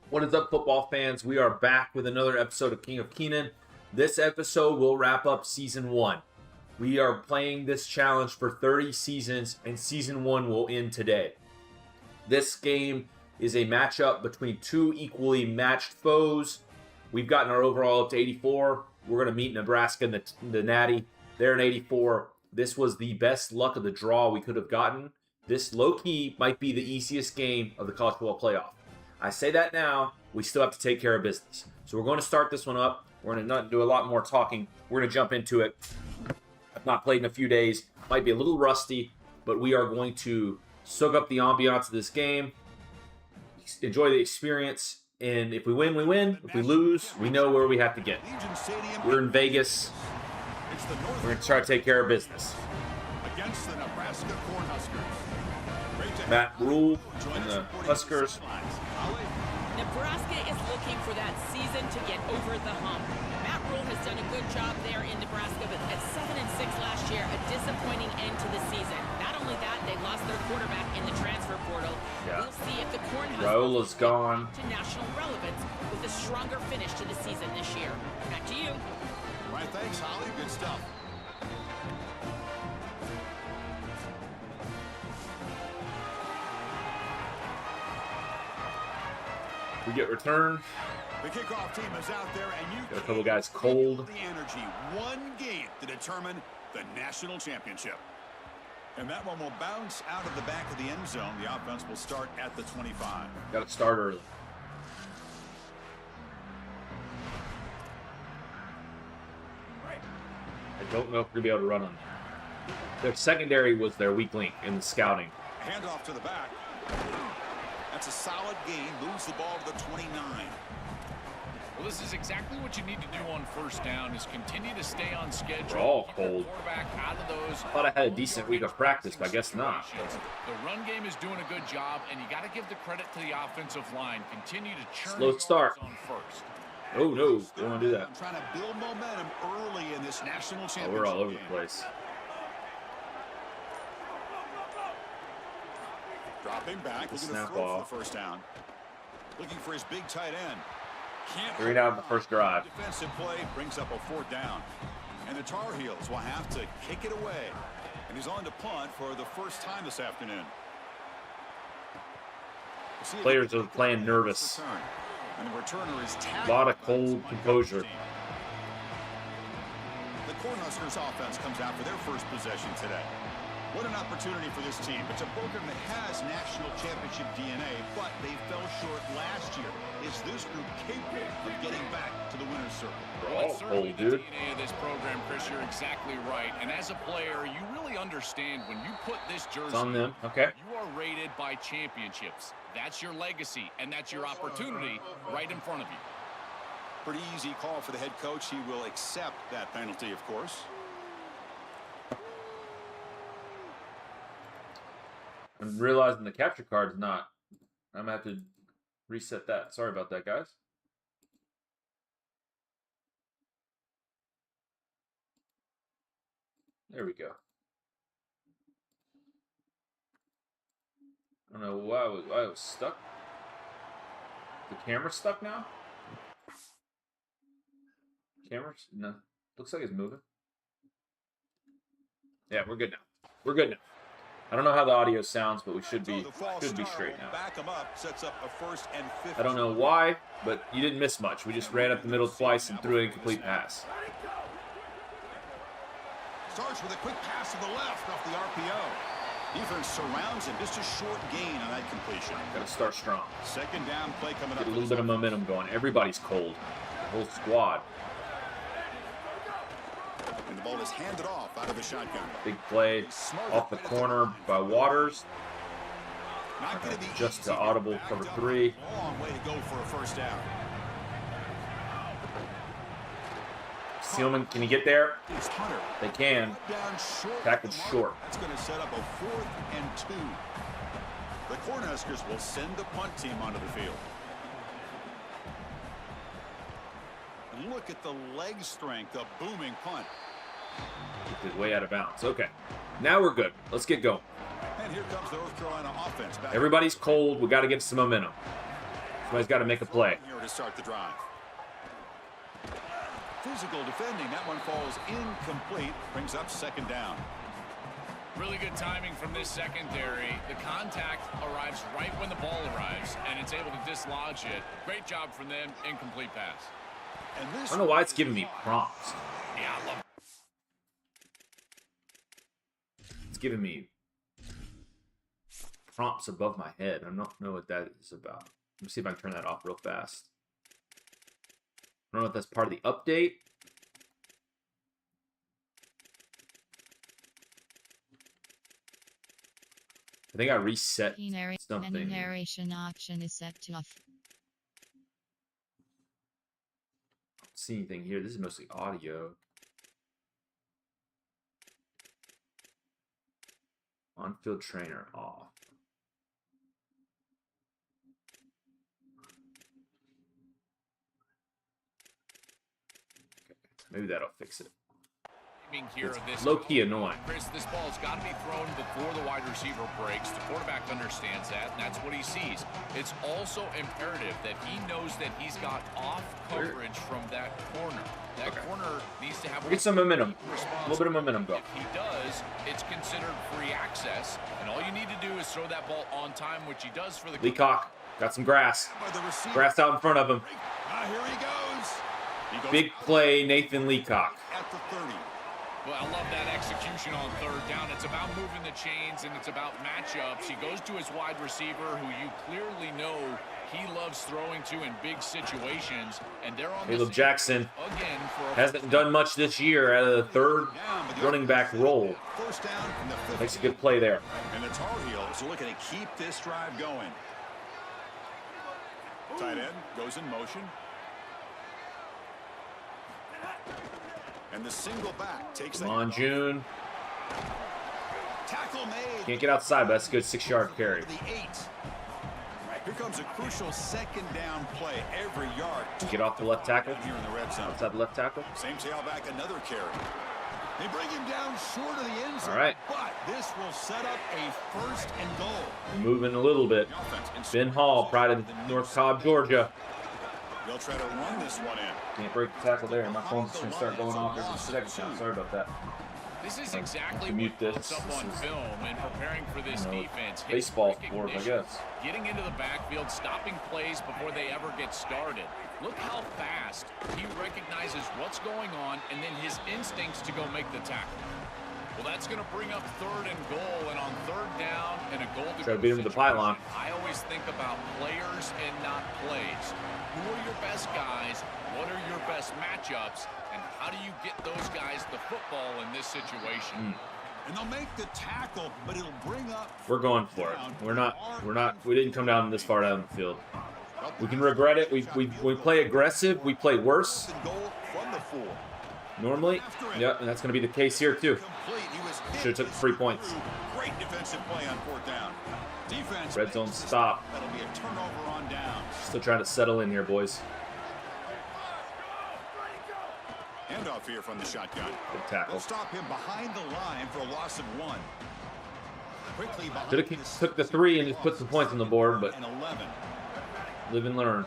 What is up, football fans? We are back with another episode of King of Kenan. This episode will wrap up Season 1. We are playing this challenge for 30 seasons, and Season 1 will end today. This game is a matchup between two equally matched foes. We've gotten our overall up to 84. We're going to meet Nebraska in the Natty. They're in 84. This was the best luck of the draw we could have gotten. This low-key might be the easiest game of the college football playoff. I say that now, we still have to take care of business. So we're going to start this one up. We're going to do a lot more talking. We're going to jump into it. I've not played in a few days. Might be a little rusty, but we are going to soak up the ambiance of this game, enjoy the experience, and if we win, we win. If we lose, we know where we have to get. We're in Vegas. We're going to try to take care of business. Against the Nebraska Cornhuskers. Matt Rhule and the Huskers. Nebraska is looking for that season to get over the hump. Matt Rhule has done a good job there in Nebraska, but at 7-6 last year, a disappointing end to the season. Not only that, they lost their quarterback in the transfer portal. Yeah. We'll see if the Cornhuskers Rhole's gone to national relevance with a stronger finish to the season this year. Back to you. All right, thanks, Holly. Good stuff. We get returned. The kickoff team is out there, and you Got a couple guys cold. The energy. One game to determine the national championship. And that one will bounce out of the back of the end zone. The offense will start at the 25. Got to start early. I don't know if we're going to be able to run on that. Their secondary was their weak link in the scouting. Handoff to the back. That's a solid gain. Moves the ball to the 29. Well, this is exactly what you need to do on first down, is continue to stay on schedule. We're all cold. Quarterback out of those. I thought I had a decent week of practice, but I guess not. The run game is doing a good job, and you got to give the credit to the offensive line. Continue to churn Slow start. on first. Oh, no. Don't want to do that. I'm trying to build momentum early in this national championship. Oh, we're all over the game. place. Dropping back, looking to Snap throw off. for the first down. Looking for his big tight end. Can't 3 down in the first drive. Defensive play brings up a 4th down. And the Tar Heels will have to kick it away. And he's on to punt for the first time this afternoon. Players are playing nervous. And the returner is A lot of cold composure. The Cornhuskers offense comes out for their first possession today. What an opportunity for this team. It's a program that has national championship DNA, but they fell short last year. Is this group capable of getting back to the winner's circle? We're all Certainly cold, the dude. DNA of this program, Chris, you're exactly right. And as a player, you really understand when you put this jersey It's on them. Okay. you are rated by championships. That's your legacy, and that's your opportunity right in front of you. Pretty easy call for the head coach. He will accept that penalty, of course. I'm realizing the capture card's not. I'm going to have to reset that. Sorry about that, guys. There we go. I don't know why I was stuck. The camera's stuck now? Camera's? No. Looks like it's moving. Yeah, we're good now. We're good now. I don't know how the audio sounds, but we should be straight now. Back him up, sets up a 1st and 15. I don't know why, but you didn't miss much. We just ran up the middle twice and threw an incomplete pass. Starts with a quick pass to the left off the RPO. Defense surrounds him. Just a short gain on that completion. Got to start strong. 2nd down play coming up. Get a little bit of momentum going. Everybody's cold. The whole squad. And the ball is handed off out of the shotgun. Big play off the corner by Waters. Not going to be Just easy. to audible cover 3. Long way to go for a 1st down. Sealman, can you get there? It's Hunter. They can. Down short. Tackled short. That's going to set up a 4th and 2. The Cornhuskers will send the punt team onto the field. And look at the leg strength, a booming punt. Kicked it way out of bounds. Okay. Now we're good. Let's get going. And here comes the North Carolina offense. Back Everybody's cold. We got to get some momentum. Somebody's got to make a play. Here to start the drive. Physical defending. That one falls incomplete. Brings up second down. Really good timing from this secondary. The contact arrives right when the ball arrives, and it's able to dislodge it. Great job from them. Incomplete pass. And I this don't know why it's giving me prompts. Yeah, I love it. It's giving me prompts above my head. I don't know what that is about. Let me see if I can turn that off real fast. I don't know if that's part of the update. I think I reset something. Any narration option is set to off. I don't see anything here. This is mostly audio. On-field trainer off. Okay, maybe that'll fix it. Here of this Low-key annoying. Chris, this ball's got to be thrown before the wide receiver breaks. The quarterback understands that, and that's what he sees. It's also imperative that he knows that he's got off coverage from that corner. That corner needs to have get some momentum. A little bit of momentum go. If he does, it's considered free access, and all you need to do is throw that ball on time, which he does for the Leacock got some grass. Grass out in front of him. Here he goes. Big play, Nathan Leacock. At the 30. Well, I love that execution on third down. It's about moving the chains, and it's about matchups. He goes to his wide receiver, who you clearly know he loves throwing to in big situations, and they're on Caleb Jackson again for hasn't done much this year out of the third running back role. First down from the 50. Makes a good play there. And the Tar Heels are looking to keep this drive going. Tight end goes in motion. And the single back takes Come on, June. Tackle made. Can't get outside, but that's a good 6-yard carry. The 8. Here comes a crucial second down play every yard. Get off the left tackle. Here in the red zone. Outside the left tackle. Same tailback, another carry. They bring him down short of the end zone. All right. But this will set up a first and goal. Moving a little bit. Ben Hall, pride of North Cobb, Georgia. They'll try to run this one in. Can't break the tackle there. My phone's going to start going off every second now. Sorry about that. This is exactly mute what this. puts up on film and preparing for this defense. His Baseball sport, I recognition, guess. Getting into the backfield, stopping plays before they ever get started. Look how fast he recognizes what's going on and then his instincts to go make the tackle. Well, that's going to bring up third and goal, and on third down and a goal to Try to beat him to the pylon. I always think about players and not plays. Who are your best guys? What are your best matchups? And how do you get those guys the football in this situation? And they'll make the tackle, but it'll bring up. We're going for it. We didn't come down this far down the field. We can regret it. We play aggressive. We play worse. Goal from the 4. Normally. Yep, and that's going to be the case here too. Should have took 3 points. Great defensive play on 4th down. Defense. Red zone stop. That'll be a turnover on down. Still trying to settle in here, boys. Handoff here from the shotgun. Good tackle. They'll stop him behind the line for a loss of 1. Quickly behind. Should have took the 3 and just put some points on the board, but and 11. live and learn.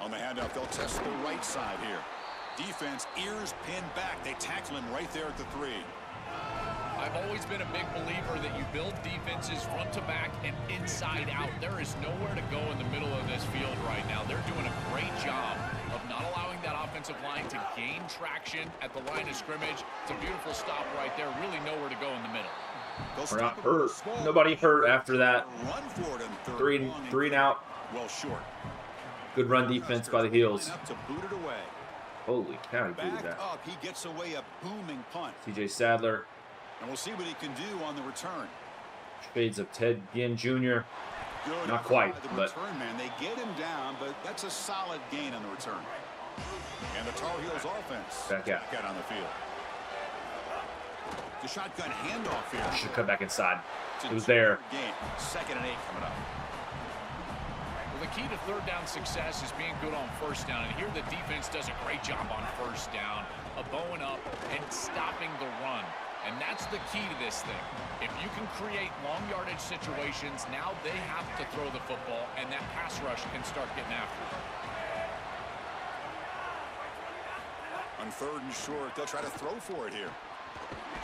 On the handoff, they'll test the right side here. Defense, ears pinned back. They tackle him right there at the 3. I've always been a big believer that you build defenses front to back and inside out. There is nowhere to go in the middle of this field right now. They're doing a great job of not allowing that offensive line to gain traction at the line of scrimmage. It's a beautiful stop right there. Really nowhere to go in the middle. We're not hurt. Nobody hurt after that. Run for it in third. Three and out. Well short. Good run defense by the Heels. Up to boot it away. Holy cow, he booted Back that. up, he gets away a booming punt. TJ Sadler. And we'll see what he can do on the return. Shades of Ted Ginn Jr. Good. Not quite, The but return man, they get him down, but that's a solid gain on the return. And the Tar Heels offense back out. on the field. The shotgun handoff here. Should cut back inside. It was there. Game. 2nd and 8 coming up. Well, the key to third down success is being good on first down. And here the defense does a great job on first down of bowing up and stopping the run. And that's the key to this thing. If you can create long yardage situations, now they have to throw the football, and that pass rush can start getting after it. On 3rd and short, they'll try to throw for it here.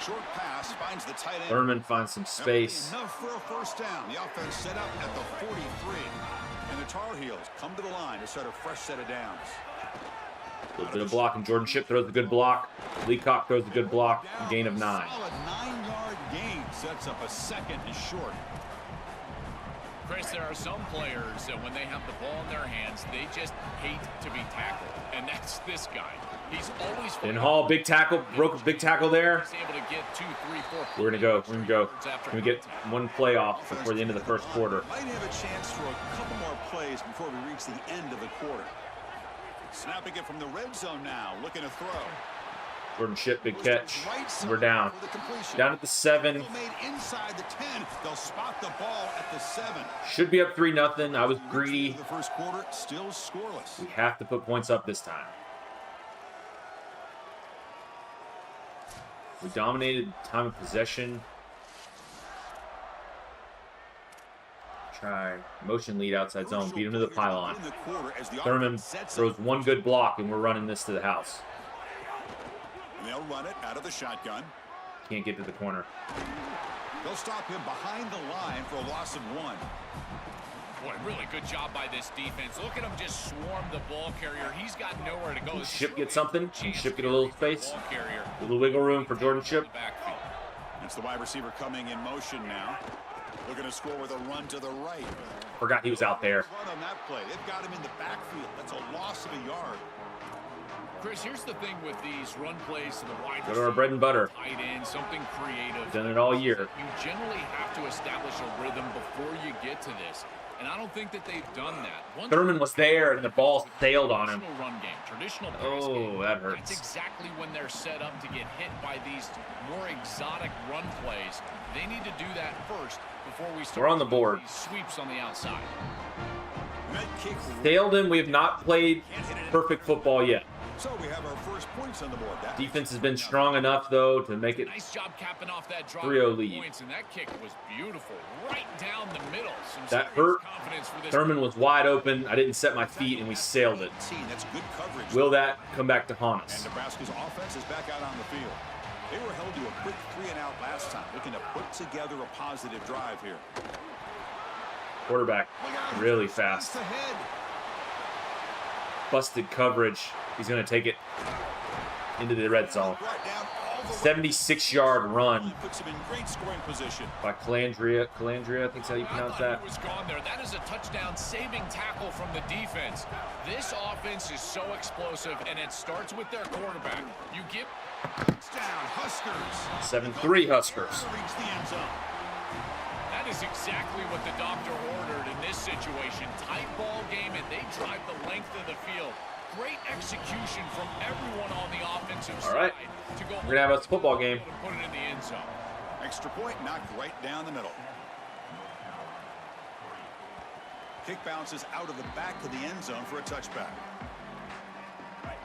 Short pass finds the tight end. Thurman finds some space. Enough for a first down. The offense set up at the 43. And the Tar Heels come to the line to start a fresh set of downs. A little bit of blocking. Jordan Shipp throws a good block. Leacock throws a good block. Gain of 9. Solid 9-yard gain sets up a 2nd and short. Chris, there are some players that when they have the ball in their hands, they just hate to be tackled. And that's this guy. He's always In Hall, big tackle, broke a big tackle there. He's able to get 2, 3, 4. We're gonna go. Can we get one play off before the end of the first quarter? Might have a chance for a couple more plays before we reach the end of the quarter. Snapping it from the red zone now, looking to throw. Jordan Shipp, big catch. We're down. Down at the 7. Made inside the 10. They'll spot the ball at the 7. Should be up 3-0. I was greedy. The first quarter still scoreless. We have to put points up this time. We dominated time of possession. Try motion lead outside zone. Beat him to the pylon. Thurman throws one good block, and we're running this to the house. And they'll run it out of the shotgun. Can't get to the corner. They'll stop him behind the line for a loss of 1. Boy, really good job by this defense. Look at him just swarm the ball carrier. He's got nowhere to go. Shipp get something. Shipp get a little space. A little wiggle room for Jordan Shipp. It's the wide receiver coming in motion now. Looking to score with a run to the right. Forgot he was out there. Run on that play. They've got him in the backfield. That's a loss of a yard. Chris, here's the thing with these run plays to the wide Go to our bread and butter. Tight end, something creative. Done it all year. You generally have to establish a rhythm before you get to this. And I don't think that they've done that. Thurman was there, and the ball sailed on him. Run game, traditional pass game. That hurts. That's exactly when they're set up to get hit by these more exotic run plays. They need to do that first before we start. We're on the board. These sweeps on the outside. Sailed him. We have not played perfect football yet. So we have our first points on the board. Defense has been strong enough, though, to make it nice job capping off that drop 3-0 lead. Points, and that kick was beautiful, right down the middle. That hurt. Thurman was wide open. I didn't set my feet, and we sailed it. That's good coverage. Will that come back to haunt us? And Nebraska's offense is back out on the field. They were held to a quick 3-and-out last time, looking to put together a positive drive here. Quarterback really fast. Busted coverage. He's going to take it into the red zone. 76-yard run Puts him in great scoring position. by Calandria. Calandria, I think is how you pronounce that. Was gone there. That is a touchdown saving tackle from the defense. This offense is so explosive, and it starts with their quarterback. You give Down, Huskers. 7-3 Huskers. Reach the end zone. That is exactly what the doctor ordered in this situation. Tight ball game, and they drive the length of the field. Great execution from everyone on the offensive All right. side. To go We're going to have a football game. Put it in the end zone. Extra point knocked right down the middle. Kick bounces out of the back of the end zone for a touchback.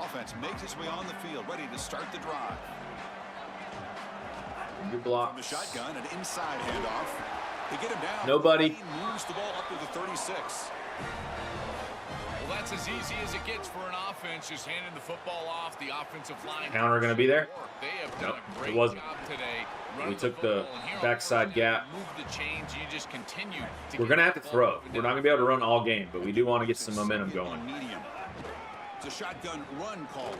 Offense makes its way on the field, ready to start the drive. Good block. From the shotgun, an inside handoff. They get him down. Nobody. He moves the ball up to the 36. Well, that's as easy as it gets for an offense, just handing the football off. The offensive line. Counter going to be there? They have done a great it wasn't. job today. We took the backside gap. Move the chains. You just continue. We're going to have to throw. We're not going to be able to run all game, but we do want to get some momentum going. Medium. It's a shotgun run call.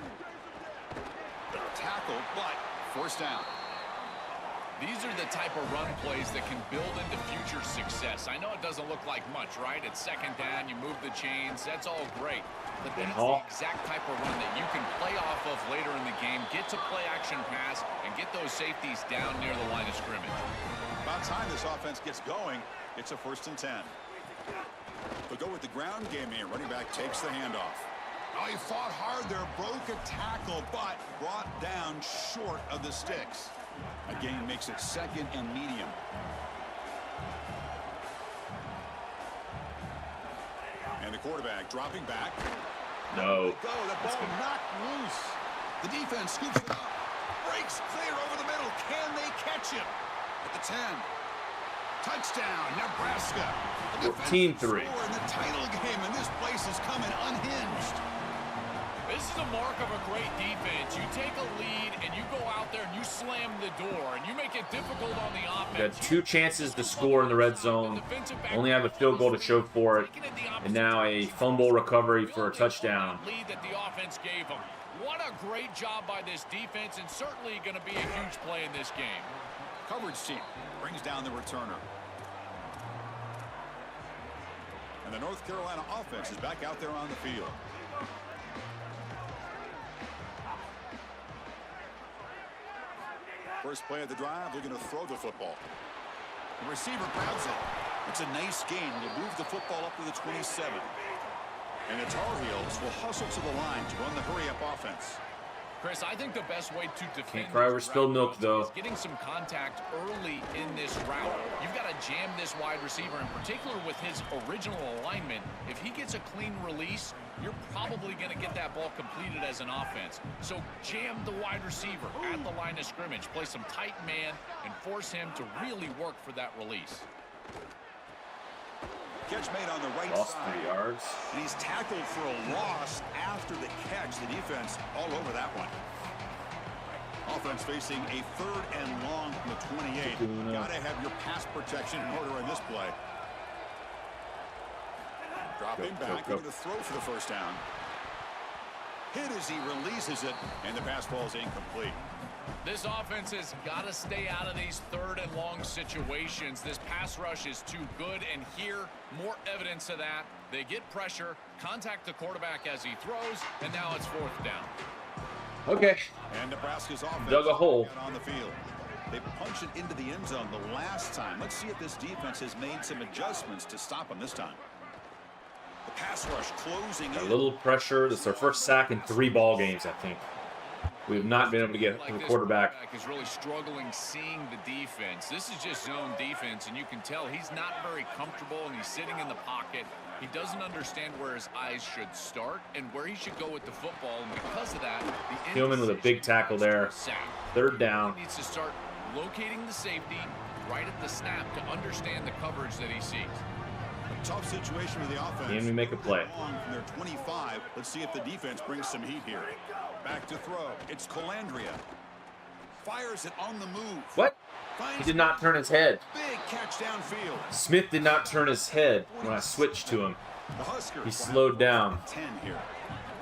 Tackle, but first down. These are the type of run plays that can build into future success. I know it doesn't look like much, right? It's second down, you move the chains, that's all great. But that's the exact type of run that you can play off of later in the game, get to play action pass, and get those safeties down near the line of scrimmage. About time this offense gets going, it's a 1st and 10. They'll go with the ground game here. Running back takes the handoff. Oh, he fought hard there, broke a tackle, but brought down short of the sticks. Again, makes it 2nd and medium. And the quarterback dropping back. No. Go, that ball knocked loose. The defense scoops it up. breaks clear over the middle. Can they catch him? At the 10. Touchdown, Nebraska. 14-3. In the title game, and this place is coming unhinged. This is a mark of a great defense. You take a lead and you go out there and you slam the door and you make it difficult on the offense. Got 2 chances to score in the red zone. Only have a field goal to show for it. And now a fumble recovery for a touchdown. Lead that the offense gave them. What a great job by this defense, and certainly going to be a huge play in this game. Coverage team brings down the returner. And the North Carolina offense is back out there on the field. First play of the drive, they're going to throw the football. The receiver grabs it. It's a nice gain. They'll move the football up to the 27. And the Tar Heels will hustle to the line to run the hurry-up offense. Chris, I think the best way to defend Can't cry over spilled milk, though. is getting some contact early in this route. You've got to jam this wide receiver, in particular with his original alignment. If he gets a clean release, you're probably going to get that ball completed as an offense. So jam the wide receiver at the line of scrimmage, play some tight man, and force him to really work for that release. Catch made on the right Lost side. 3 yards. And he's tackled for a loss after the catch. The defense all over that one. Offense facing a 3rd and long from the 28. Got to have your pass protection in order in this play. Dropping back, going to throw for the first down. Hit as he releases it, and the pass ball is incomplete. This offense has got to stay out of these 3rd and long situations. This pass rush is too good, and here, more evidence of that. They get pressure, contact the quarterback as he throws, and now it's 4th down. Okay. And Nebraska's offense dug a hole on the field. They punched it into the end zone the last time. Let's see if this defense has made some adjustments to stop them this time. The pass rush closing A in. little pressure. This is our first sack in 3 ball games, I think. We have not been able to get the quarterback. Is really struggling seeing the defense. This is just zone defense, and you can tell he's not very comfortable, and he's sitting in the pocket. He doesn't understand where his eyes should start and where he should go with the football, and because of that, the Hillman with a big tackle there. 3rd down. He needs to start locating the safety right at the snap to understand the coverage that he sees. Tough situation with the offense. Can we make a play? From their 25. Let's see if the defense brings some heat here. Back to throw. It's Calandria. Fires it on the move. What? He did not turn his head. Big catch downfield. Smith did not turn his head when I switched to him. The Huskers He slowed down. 10 here.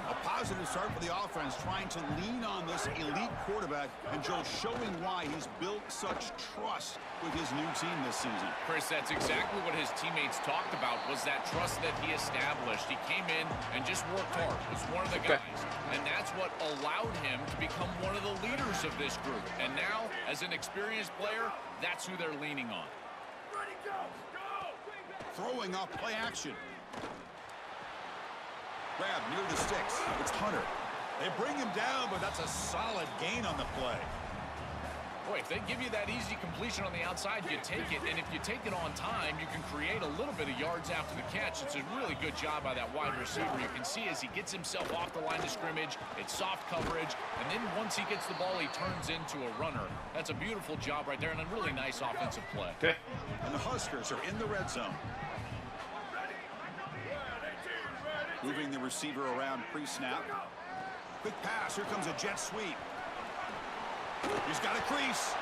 A positive start for the offense, trying to lean on this elite quarterback, and Joe showing why he's built such trust with his new team this season. Chris, that's exactly what his teammates talked about, was that trust that he established. He came in and just worked hard, was one of the guys, and that's what allowed him to become one of the leaders of this group. And now, as an experienced player, that's who they're leaning on. Throwing up play action. Grab near the sticks. It's Hunter. They bring him down, but that's a solid gain on the play. Boy, if they give you that easy completion on the outside, you take it. And if you take it on time, you can create a little bit of yards after the catch. It's a really good job by that wide receiver. You can see as he gets himself off the line of scrimmage, it's soft coverage. And then once he gets the ball, he turns into a runner. That's a beautiful job right there and a really nice offensive play. Okay. And the Huskers are in the red zone. Moving the receiver around pre-snap. Quick pass. Here comes a jet sweep. He's got a crease.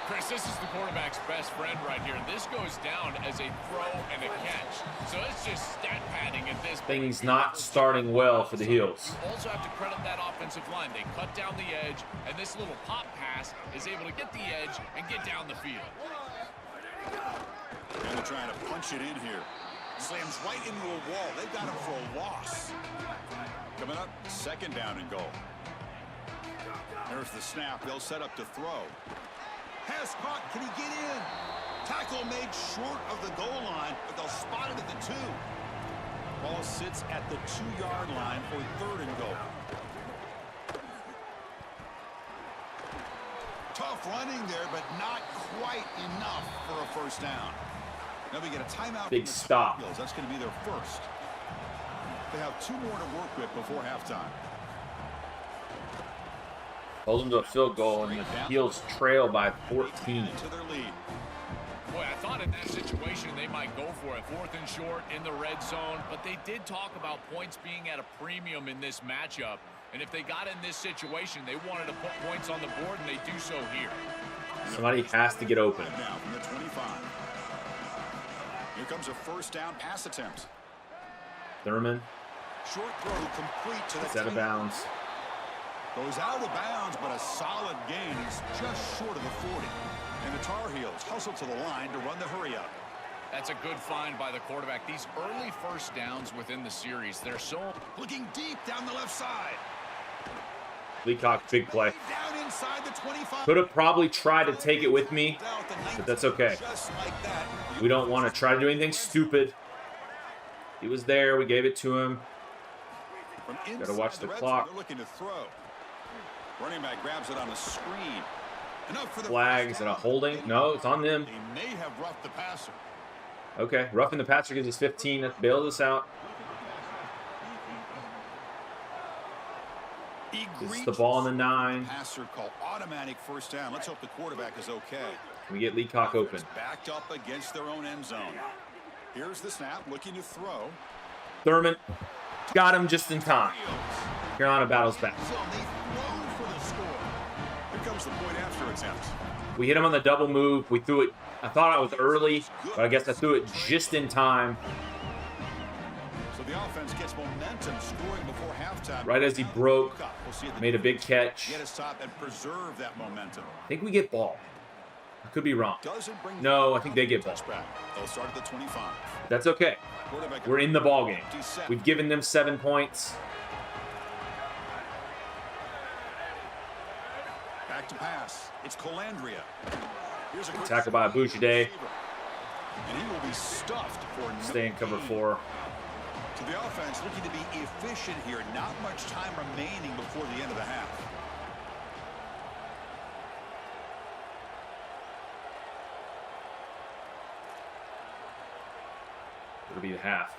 Chris, this is the quarterback's best friend right here. This goes down as a throw and a catch. So it's just stat padding at this point. Things not starting well for the Heels. You also have to credit that offensive line. They cut down the edge, and this little pop pass is able to get the edge and get down the field. And they're trying to punch it in here. Slams right into a wall. They've got him for a loss. Coming up, 2nd down and goal. There's the snap. They'll set up to throw. Pass caught. Can he get in? Tackle made short of the goal line, but they'll spot it at the 2. Ball sits at the 2-yard line for 3rd and goal. Tough running there, but not quite enough for a first down. Now we get a timeout. Big stop. That's going to be their first. They have 2 more to work with before halftime. Hold them to a field goal, and the Heels trail by 14. Boy, I thought in that situation they might go for it. 4th and short in the red zone, but they did talk about points being at a premium in this matchup. And if they got in this situation, they wanted to put points on the board, and they do so here. Somebody has to get open. Now from the 25. Here comes a first down pass attempt. Thurman. Short throw complete to the It's out of bounds. Goes out of bounds, but a solid gain. He's just short of the 40. And the Tar Heels hustle to the line to run the hurry up. That's a good find by the quarterback. These early first downs within the series, they're so... Looking deep down the left side. Leacock, big play. Down inside the 25. Could have probably tried to take it with me, but that's okay. Just like that. We don't want to try to do anything stupid. He was there. We gave it to him. Got to watch the clock. They're looking to throw. Running back grabs it on the screen. Enough for the Flags and a holding. No, it's on them. They may have roughed the passer. Okay, roughing the passer gives us 15. Let's bail this out. This is the ball on the 9. Passer call automatic first down. Let's hope the quarterback is okay. We get Leacock open. Backed up against their own end zone. Here's the snap, looking to throw. Thurman got him just in time. Carolina battles back. So they throw for the score. Here comes the point after attempt. We hit him on the double move. We threw it. I thought I was early, but I guess I threw it just in time. So the offense gets momentum, scoring before halftime. Right as he broke, made a big catch. Get a stop and preserve that momentum. I think we get ball. I could be wrong. Doesn't bring No, I think they get ball. touchback. They'll start at the 25. That's okay. Quarterback We're in the ball game. empty set. We've given them 7 points. Back to pass. It's Colandria. Here's a quick Tackled by Abushide. and he will be stuffed for Stay in cover 4. To the offense, looking to be efficient here. Not much time remaining before the end of the half. It'll be the half.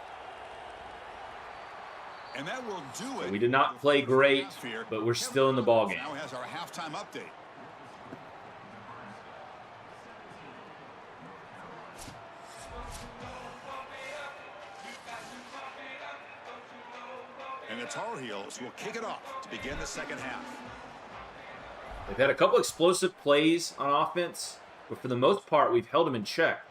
And that will do it. We did not play great, but we're still in the ball game. Now has our halftime update. And the Tar Heels will kick it off to begin the second half. They've had a couple explosive plays on offense, but for the most part, we've held them in check.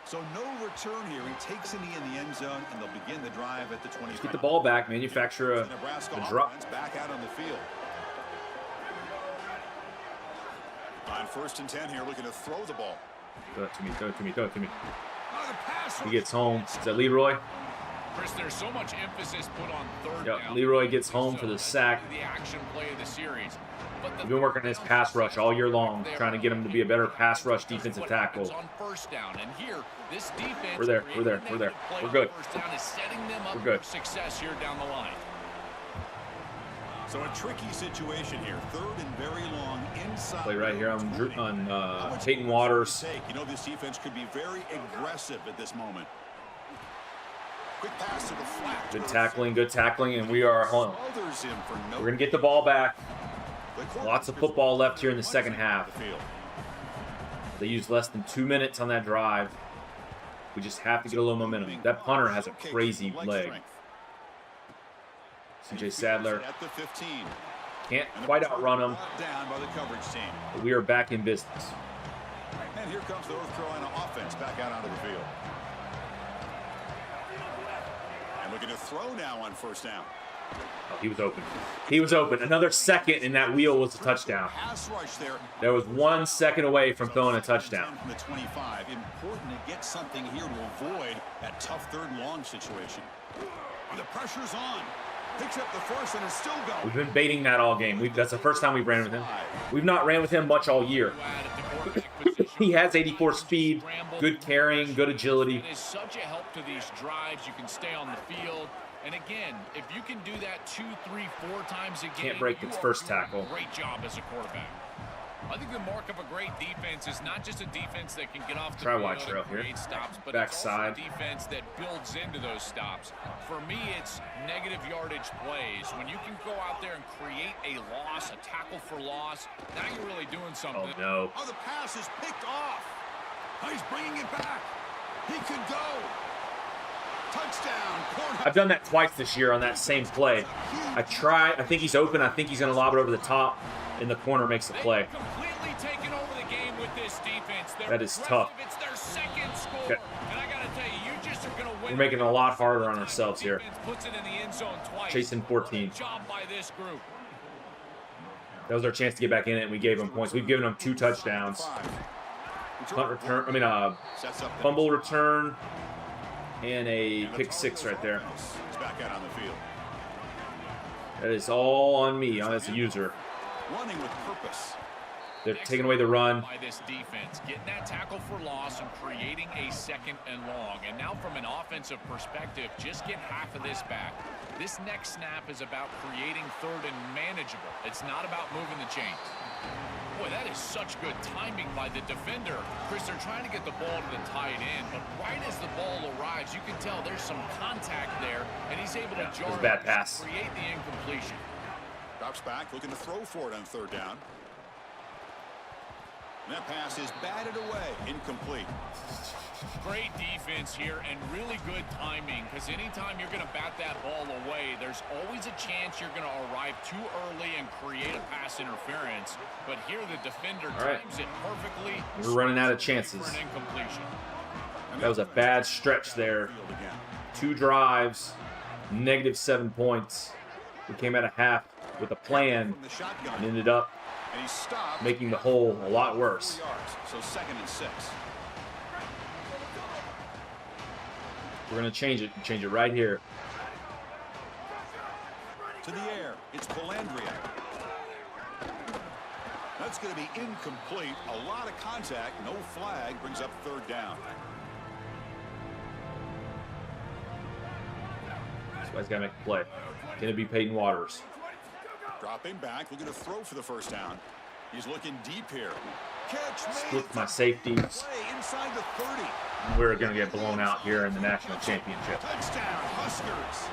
So no return here. He takes a knee in the end zone, and they'll begin the drive at the 25. Get the ball back, manufacture a drop. Offense back out on the field. On 1st and 10 here, looking to throw the ball. Throw it to me, throw it to me, throw it to me. The pass He gets home. Is that Leroy? Chris, there's so much emphasis put on third down. Leroy gets home for the sack. The action play of the series. We've been working on his pass rush all year long, trying to get him to be a better pass rush defensive tackle. On first down, and here, this defense, We're there. We're good. We're good. Success here down the line. So a tricky situation here. 3rd and very long inside. Play right here on Peyton Waters. You know, this defense could be very aggressive at this moment. Quick pass to the flat. Good tackling, and we are home. We're going to get the ball back. Lots of football left here in the second half. They used less than 2 minutes on that drive. We just have to get a little momentum. That punter has a crazy leg. CJ Sadler can't quite outrun him, but we are back in business. And here comes the North Carolina offense back out onto the field. And looking to throw now on 1st down. Oh, he was open. He was open. Another second, and that wheel was a touchdown. Pass rush there. There was 1 second away from throwing a touchdown. From the 25. Important to get something here to avoid that tough 3rd and long situation. The pressure's on. Picks up the first and is still going. We've been baiting that all game. That's the first time we've ran with him. We've not ran with him much all year. He has 84 speed, good carrying, good agility. It is such a help to these drives. You can stay on the field. And again, if you can do that 2, 3, 4 times a game, Can't break its first tackle. Great job as a quarterback. I think the mark of a great defense is not just a defense that can get off the Try field wide trail and here. create stops, but Backside. it's also a defense that builds into those stops. For me, it's negative yardage plays. When you can go out there and create a loss, a tackle for loss, now you're really doing something. Oh, no. Oh, the pass is picked off. He's bringing it back. He could go. Touchdown. Cornhuskers. I've done that twice this year on that same play. I think he's open. I think he's going to lob it over the top, and the corner makes the play. Completely taken over the game with this defense. That is tough. It's their second score. Okay. And I got to tell you, you just are going to win. We're making it a lot harder on ourselves here. Defense puts it in the end zone twice. Chasing 14. Good job by this group. That was our chance to get back in it, and we gave them points. We've given them 2 touchdowns. Punt return. Fumble return. And a pick 6 right there. He's back out on the field. That is all on me as a user. Running with purpose. They're taking away the run. By this defense, getting that tackle for loss and creating a second and long. And now from an offensive perspective, just get half of this back. This next snap is about creating third and manageable. It's not about moving the chains. Boy, that is such good timing by the defender. Chris, they're trying to get the ball to the tight end, but right as the ball arrives, you can tell there's some contact there, and he's able to jar a bad pass. create the incompletion. Drops back, looking to throw for it on third down. And that pass is batted away, incomplete. Great defense here and really good timing, because anytime you're going to bat that ball away, there's always a chance you're going to arrive too early and create a pass interference. But here the defender times it perfectly. We're running out of chances. For an incompletion. That was a bad stretch there. 2 drives, -7 points. We came out of half with a plan and ended up making the hole a lot worse. So 2nd and 6. We're going to change it right here. To the air, it's Palandria. That's going to be incomplete. A lot of contact, no flag, brings up third down. This guy's got to make a play. Going to be Peyton Waters. Dropping back, looking to throw for the first down. He's looking deep here. Catch Split my safeties. play inside the 30. We're going to get blown out here in the national championship. Touchdown, Huskers.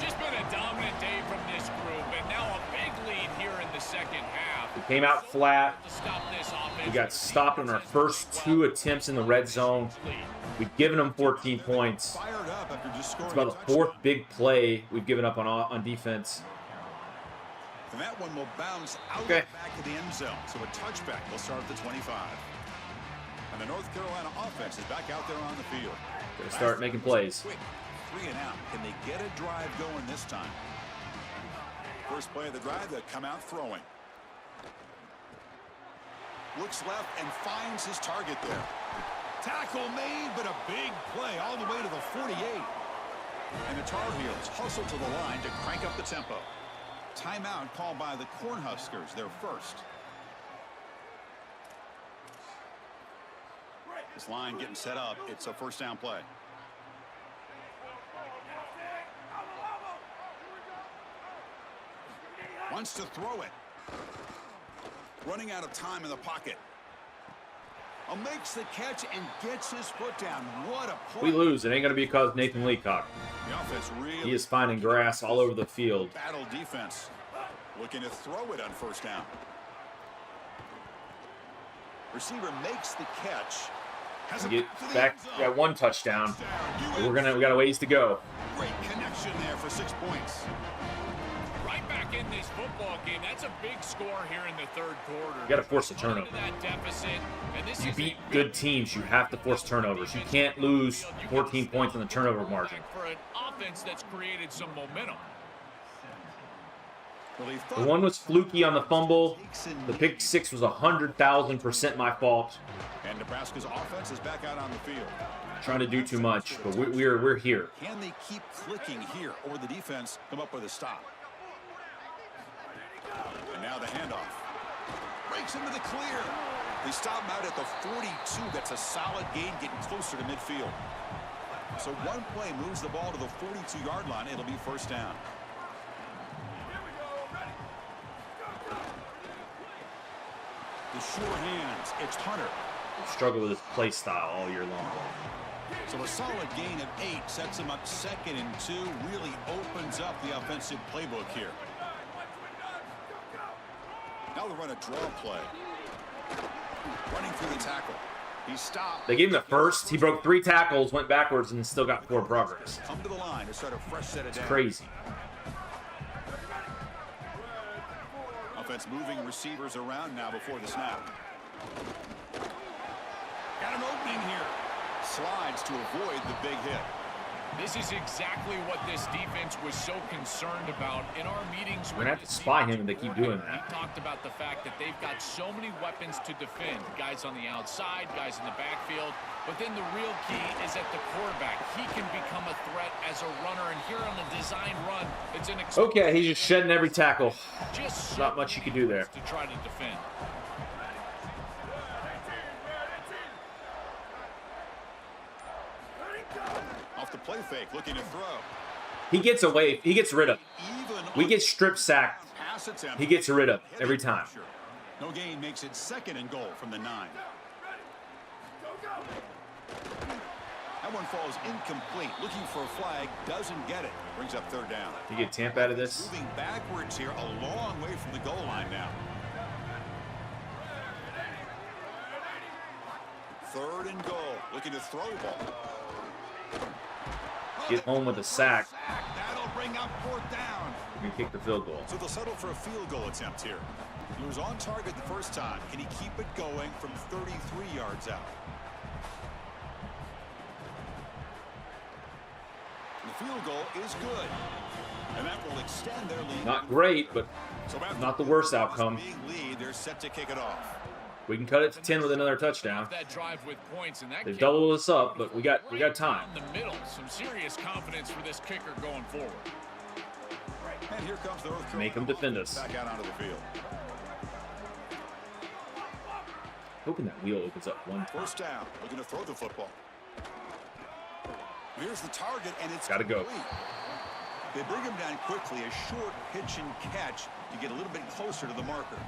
Just been a dominant day from this group, and now a big lead here in the second half. We came out flat. To stop this offense. We got stopped on our first 2 attempts in the red zone. We've given them 14 points. Fired up after just scoring It's about the 4th big play we've given up on defense. And that one will bounce out Okay. back to the end zone. So a touchback will start at the 25. And the North Carolina offense is back out there on the field. Got to start making plays. Quick, 3 and out. Can they get a drive going this time? First play of the drive, they come out throwing. Looks left and finds his target there. Tackle made, but a big play all the way to the 48. And the Tar Heels hustle to the line to crank up the tempo. Timeout called by the Cornhuskers, their first. This line getting set up. It's a first down play. Wants to throw it. Running out of time in the pocket. Makes the catch and gets his foot down. What a play. We lose. It ain't going to be because Nathan Leacock. The offense really He is finding grass all over the field. battle defense. Looking to throw it on first down. Receiver makes the catch. Has We it get to the back. end zone. We got 1 touchdown. UNC. We got a ways to go. Great connection there for 6 points. Right back in this football game. That's a big score here in the third quarter. You got to force a turnover. That deficit, and this You is beat a good teams. You have to force turnovers. You can't lose 14 points on the turnover margin. for an offense that's created some momentum. Well, he The thought one was fluky on the fumble. The pick 6 was 100,000% my fault. and Nebraska's offense is back out on the field. Trying to do too much, but we're here. Can they keep clicking here, or the defense come up with a stop? And now the handoff. Breaks into the clear. They stop him out at the 42. That's a solid gain, getting closer to midfield. So one play moves the ball to the 42-yard line. It'll be first down. The sure hands. It's Hunter. Struggle with his play style all year long. So a solid gain of 8 sets him up 2nd and 2. Really opens up the offensive playbook here. Now they run a draw play. Running through the tackle. He stopped. They gave him the first. He broke 3 tackles, went backwards, and still got 4 progress. Come to the line to start a fresh set of It's downs. crazy. Offense moving receivers around now before the snap. Got an opening here. Slides to avoid the big hit. This is exactly what this defense was so concerned about in our meetings. We're going to have to spy him if they keep doing that. He talked about the fact that they've got so many weapons to defend. Guys on the outside, guys in the backfield. But then the real key is at the quarterback. He can become a threat as a runner. And here on the designed run, it's an Okay, he's just shedding every tackle. just Not much you can do there. to try to defend. Off the play fake, looking to throw. He gets away. He gets rid of. Even We on get strip sacked. pass attempt. He gets rid of every time. No gain makes it 2nd and goal from the 9. That one falls incomplete. Looking for a flag, doesn't get it. Brings up 3rd down. You get Tampa out of this. Moving backwards here, a long way from the goal line now. 3rd and goal. Looking to throw the ball. Get home with a sack. That'll bring up 4th down. And kick the field goal. So they'll settle for a field goal attempt here. He was on target the first time. Can he keep it going from 33 yards out? The field goal is good. And that will extend their lead. Not great, but So after not the worst this outcome. big lead, they're set to kick it off. We can cut it to 10 with another touchdown. That drive with points, and that They've kick doubled us up, but we got time. down the middle. Some serious confidence for this kicker going forward. And here comes the North Carolina Make 'em defend us. back out onto the field. Hoping that wheel opens up one time. 1st down, looking to throw the football. Here's the target, and it's Gotta go. complete. They bring him down quickly, a short pitch and catch to get a little bit closer to the marker.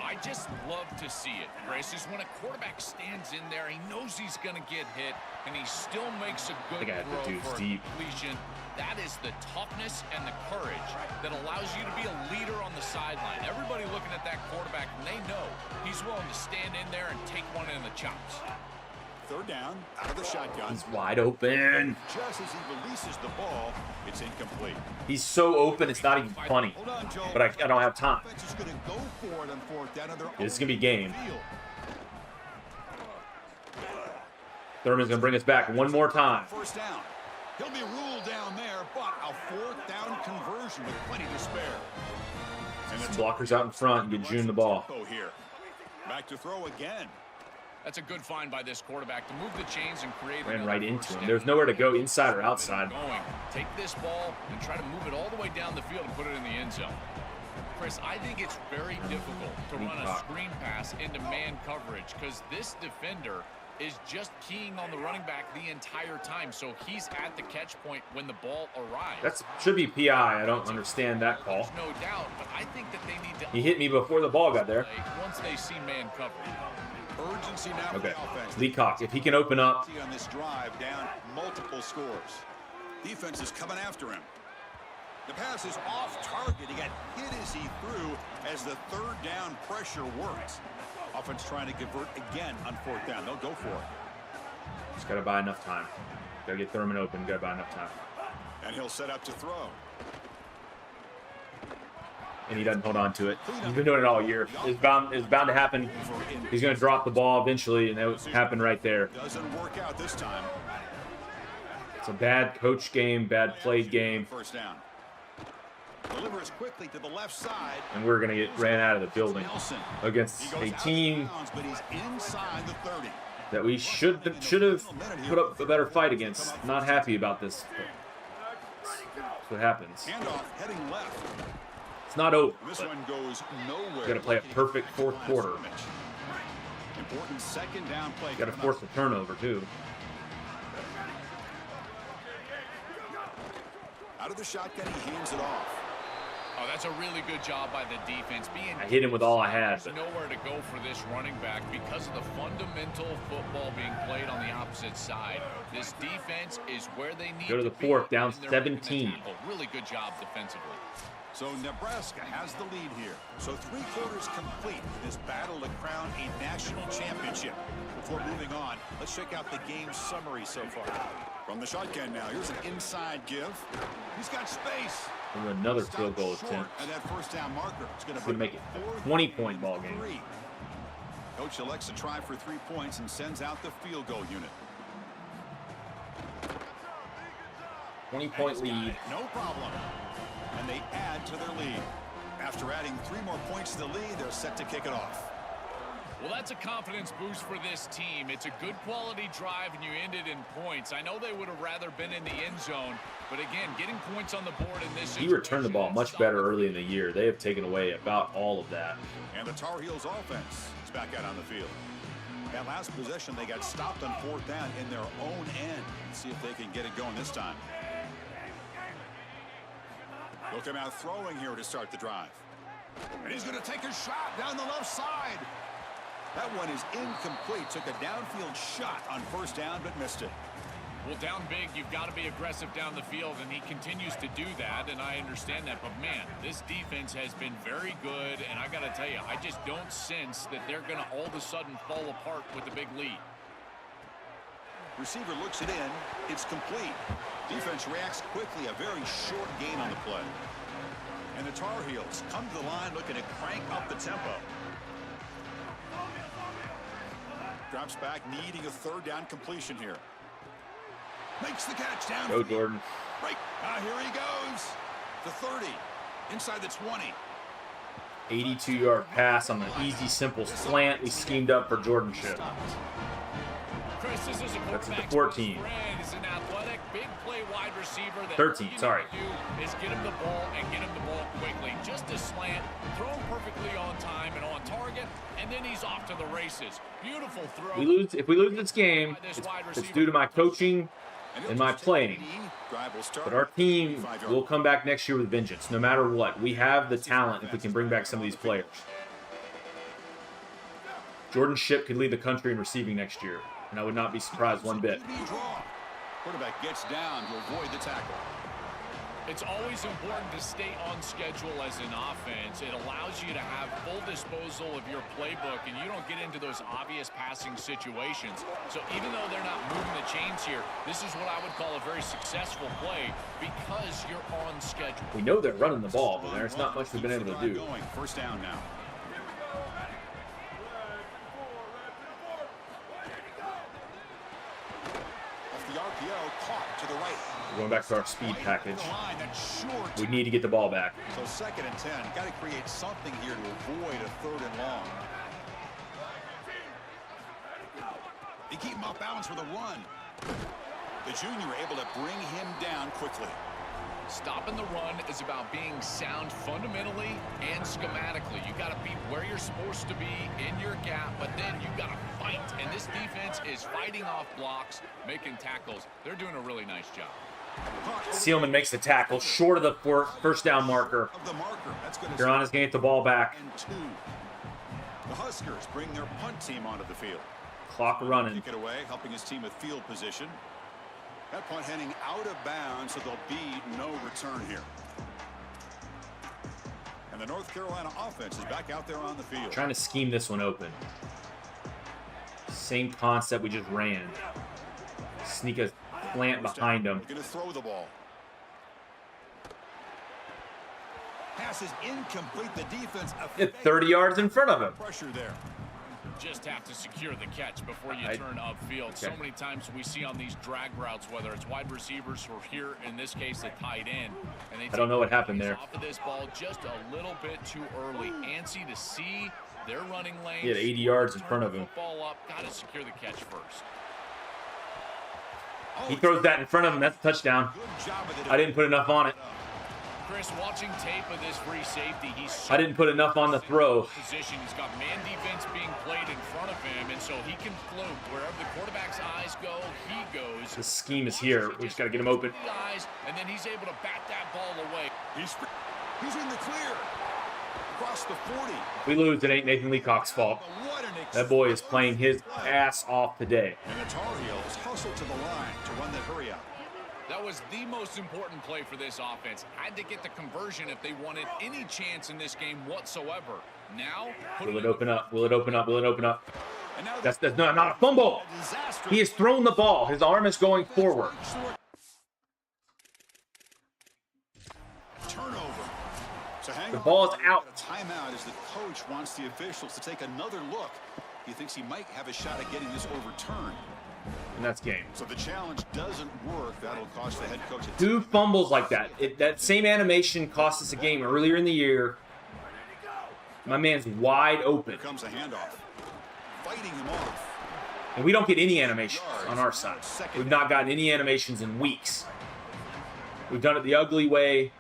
I just love to see it, Chris, is when a quarterback stands in there, he knows he's going to get hit, and he still makes a good think I have to throw do for a deep. completion. That is the toughness and the courage that allows you to be a leader on the sideline. Everybody looking at that quarterback, and they know he's willing to stand in there and take one in the chops. 3rd down, out of the shotgun. He's wide open. Just as he releases the ball, it's incomplete. He's so open, it's not even funny. Hold on, Joe. But I don't have time. Offense is going to go for it on 4th down. This is going to be game. Field. Thurman's going to bring us back one more time. 1st down. He'll be ruled down there, but a 4th down conversion with plenty to spare. And Some it's blockers out in front and get June the ball. tempo here. Back to throw again. That's a good find by this quarterback to move the chains and create Ran another right into first him. down. There's nowhere to go, inside or outside. Take this ball and try to move it all the way down the field and put it in the end zone. Chris, I think it's very difficult to run a screen pass into man coverage because this defender is just keying on the running back the entire time. So he's at the catch point when the ball arrives. That should be PI. I don't understand that call. There's no doubt, but I think that they need to He hit me before the ball got there. once they see man coverage. Urgency now for Okay. the offense. Leacock, if he can open up. On this drive, down multiple scores. Defense is coming after him. The pass is off target. He got hit as he threw as the 3rd down pressure works. Offense trying to convert again on 4th down. They'll go for it. Just got to buy enough time. Got to get Thurman open. Got to buy enough time. And he'll set up to throw. And he doesn't hold on to it. He's been doing it all year. It's bound to happen. He's going to drop the ball eventually, and that would happen right there. Doesn't work out this time. It's a bad coach game, bad played game, 1st down. Delivers quickly to the left side. and we're going to get ran out of the building Nelson. against He a goes out of team bounds, but he's inside the 30. that we should have put up a better fight against. Not happy about this. That's what happens. Handoff heading left. It's not over. This But one goes nowhere. got to play a perfect 4th quarter. Important 2nd down play. Got to force a turnover too. Out of the shotgun, he hands it off. Oh, that's a really good job by the defense. I hit him with all I had. There's nowhere to go for this running back because of the fundamental football being played on the opposite side. This defense is where they need Go to the fourth, down 17. Really good job defensively. So Nebraska has the lead here. So 3/4 complete in this battle to crown a national championship. Before moving on, let's check out the game summary so far. From the shotgun now, here's an inside give. He's got space. And another field goal attempt. And that first down marker. It's going to make it a 20-point ball game. Coach elects to try for 3 points and sends out the field goal unit. 20-point lead. No problem. And they add to their lead. After adding 3 more points to the lead, they're set to kick it off. Well, that's a confidence boost for this team. It's a good quality drive, and you ended in points. I know they would have rather been in the end zone, but again, getting points on the board in this He returned the ball much better early in the year. They have taken away about all of that. And the Tar Heels offense is back out on the field. That last possession, they got stopped on 4th down in their own end. Let's see if they can get it going this time. They'll come out throwing here to start the drive. And he's going to take a shot down the left side. That one is incomplete. Took a downfield shot on 1st down, but missed it. Well, down big, you've got to be aggressive down the field, and he continues to do that, and I understand that. But, man, this defense has been very good, and I got to tell you, I just don't sense that they're going to all of a sudden fall apart with a big lead. Receiver looks it in. It's complete. Defense reacts quickly. A very short gain on the play. And the Tar Heels come to the line looking to crank up the tempo. Drops back, needing a 3rd down completion here. Makes the catch down. Go, Jordan. Right. Here he goes. The 30. Inside the 20. 82-yard pass on the easy, simple slant we schemed up for Jordan Ship. Chris, this is a That's at the 14. He's an athletic, big play wide receiver. 13, sorry. Is get him the ball and get him the ball quickly. Just a slant, throw him perfectly on time and on target, and then he's off to the races. Beautiful throw. If we lose this game, it's due to my coaching and my playing. But our team will come back next year with vengeance, no matter what. We have the talent if we can bring back some of these players. Jordan Ship could lead the country in receiving next year, and I would not be surprised one bit. Quarterback gets down to avoid the tackle. It's always important to stay on schedule as an offense. It allows you to have full disposal of your playbook, and you don't get into those obvious passing situations. So even though they're not moving the chains here, this is what I would call a very successful play because you're on schedule. We know they're running the ball, but there's not much we've been able to do. 1st down now. The RPO caught to the right. We're going back to our speed package. We need to get the ball back. So 2nd and 10. Got to create something here to avoid a 3rd and long. They keep him off balance with a run. The junior able to bring him down quickly. Stopping the run is about being sound fundamentally and schematically. You got to be where you're supposed to be in your gap, but then you got to fight. And this defense is fighting off blocks, making tackles. They're doing a really nice job. Seelman makes the tackle short of the 1st down marker. Huron is going to get the ball back. The Huskers bring their punt team onto the field. Clock running. Kick it away, helping his team with field position. That punt heading out of bounds, so there'll be no return here. And the North Carolina offense is back out there on the field. Trying to scheme this one open. Same concept we just ran. Sneak a slant behind him. Going to throw the ball. Pass is incomplete. The defense. At 30 yards in front of him. Pressure there. Just have to secure the catch before you turn upfield. Okay. So many times we see on these drag routes, whether it's wide receivers or here, in this case, the tight end. And they I don't know what happened there. Off of this ball just a little bit too early. Antsy to see their running lanes. He had 80 yards in front of him. Ball up, got to secure the catch first. He throws that in front of him. That's a touchdown. I didn't put enough on it. Chris, watching tape of this free safety, I didn't put enough on the throw. Position. He's got man defense being played in front of him, and so he can float wherever the quarterback's eyes go. He goes. The scheme is here. We just got to get him open. And then he's able to bat that ball away. He's in the clear. Across the 40. If we lose, it ain't Nathan Leacock's fault. That boy is playing his ass off today. And the Tar Heels hustle to the line to run that hurry out. That was the most important play for this offense. Had to get the conversion if they wanted any chance in this game whatsoever. Now, will it open up? Will it open up? Will it open up? That's not a fumble. He has thrown the ball. His arm is going forward. Turnover. The ball is out. A timeout as the coach wants the officials to take another look. He thinks he might have a shot at getting this overturned. And that's game. So the challenge doesn't work. That'll cost the head coach a 2 fumbles like that. That same animation cost us a game earlier in the year. My man's wide open. Here comes a handoff. Fighting him off. And we don't get any animations on our side. We've not gotten any animations in weeks. We've done it the ugly way.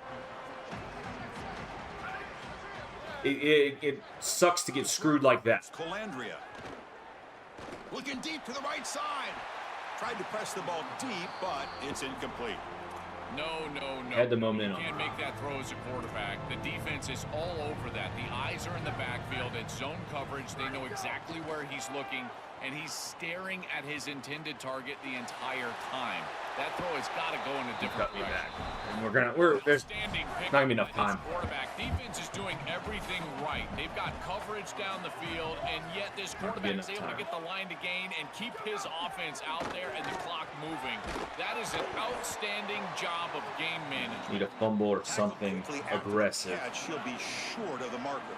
It sucks to get screwed like that. Colandria. Looking deep to the right side. Tried to press the ball deep, but it's incomplete. No. Had the moment You can't make that throw as a quarterback. The defense is all over that. The eyes are in the backfield. It's zone coverage. They know exactly where he's looking, and he's staring at his intended target the entire time. That throw has got to go in a different direction. And there's not gonna be enough time. Quarterback defense is doing everything right. They've got coverage down the field, and yet this quarterback is able to get the line to gain and keep his offense out there and the clock moving. That is an outstanding job of game management. Need a fumble or something aggressive. She'll be short of the marker.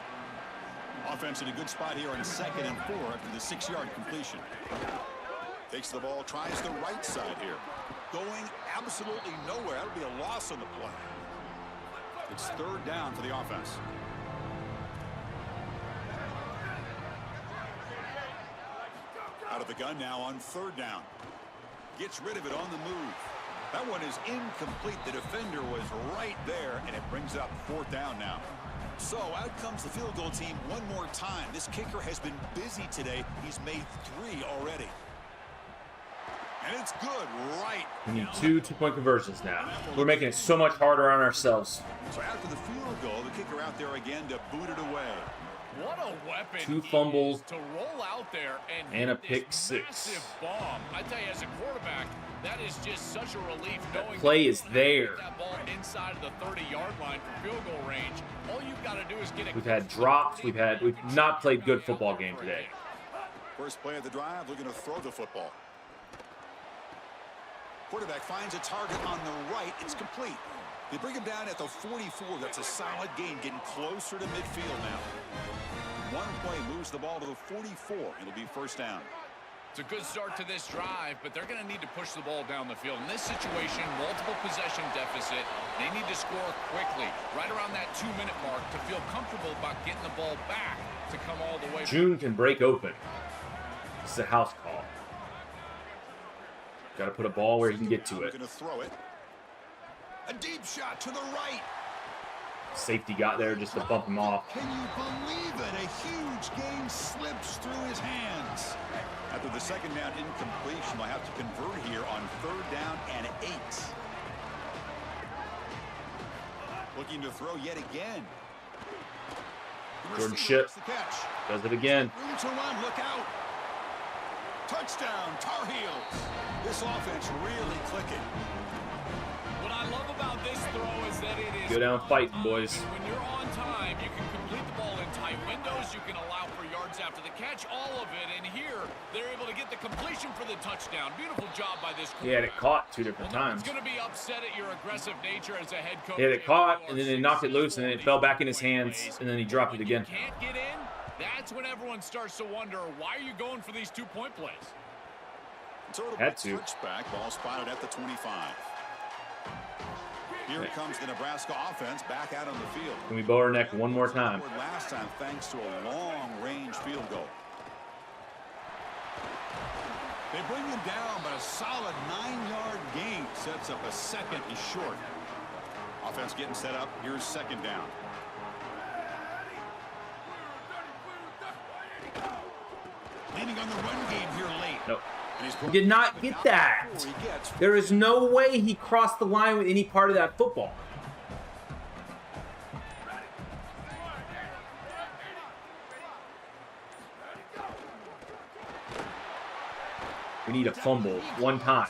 Offense in a good spot here on 2nd and 4 after the 6-yard completion. Takes the ball, tries the right side here. Going absolutely nowhere. That'll be a loss on the play. It's 3rd down for the offense. Out of the gun now on 3rd down. Gets rid of it on the move. That one is incomplete. The defender was right there, and it brings up 4th down now. So out comes the field goal team one more time. This kicker has been busy today. He's made 3 already. And it's good, right? We need 2 2-point conversions now. We're making it so much harder on ourselves. So after the field goal, the kicker out there again to boot it away. What a weapon 2 fumbles to roll out there and a pick 6. Massive bomb. I tell you, as a quarterback, that is just such a relief knowing play is there. That ball inside of the 30-yard line for field goal range. All you've got to do is get it. We've had drops. We've not played good football game today. First play of the drive, looking to throw the football. Quarterback finds a target on the right. It's complete. They bring him down at the 44. That's a solid gain, getting closer to midfield now. One play moves the ball to the 44. It'll be 1st down. It's a good start to this drive, but they're going to need to push the ball down the field. In this situation, multiple possession deficit. They need to score quickly, right around that 2-minute mark, to feel comfortable about getting the ball back to come all the way. June can break open. This is a house call. Got to put a ball where he can get to it. Going to throw it. A deep shot to the right. Safety got there just to bump him off. Can you believe it? A huge gain slips through his hands. After the 2nd down incompletion, they'll have to convert here on 3rd down and 8. Looking to throw yet again. Jordan Ship does it again. Room to run, look out. Touchdown, Tar Heels. This offense really clicking. What I love about this throw is that it is go down fighting, boys. When you're on time, you can complete the ball in tight windows. You can allow for yards after the catch, all of it. And here, they're able to get the completion for the touchdown. Beautiful job by this quarterback. He had it caught 2 different times. He's going to be upset at your aggressive nature as a head coach. He had it caught, and then they knocked it loose, and then it fell back in his hands, and then he dropped it again. Can't get in. That's when everyone starts to wonder, why are you going for these 2-point plays? Had to. Back, ball spotted at the 25. Here comes the Nebraska offense back out on the field. Can we bow our neck one more time? Last time, thanks to a long-range field goal. They bring him down, but a solid 9-yard gain sets up a 2nd and short. Offense getting set up. Here's 2nd down. Leaning on the run game here late. Nope. He did not get that. There is no way he crossed the line with any part of that football. We need a fumble one time.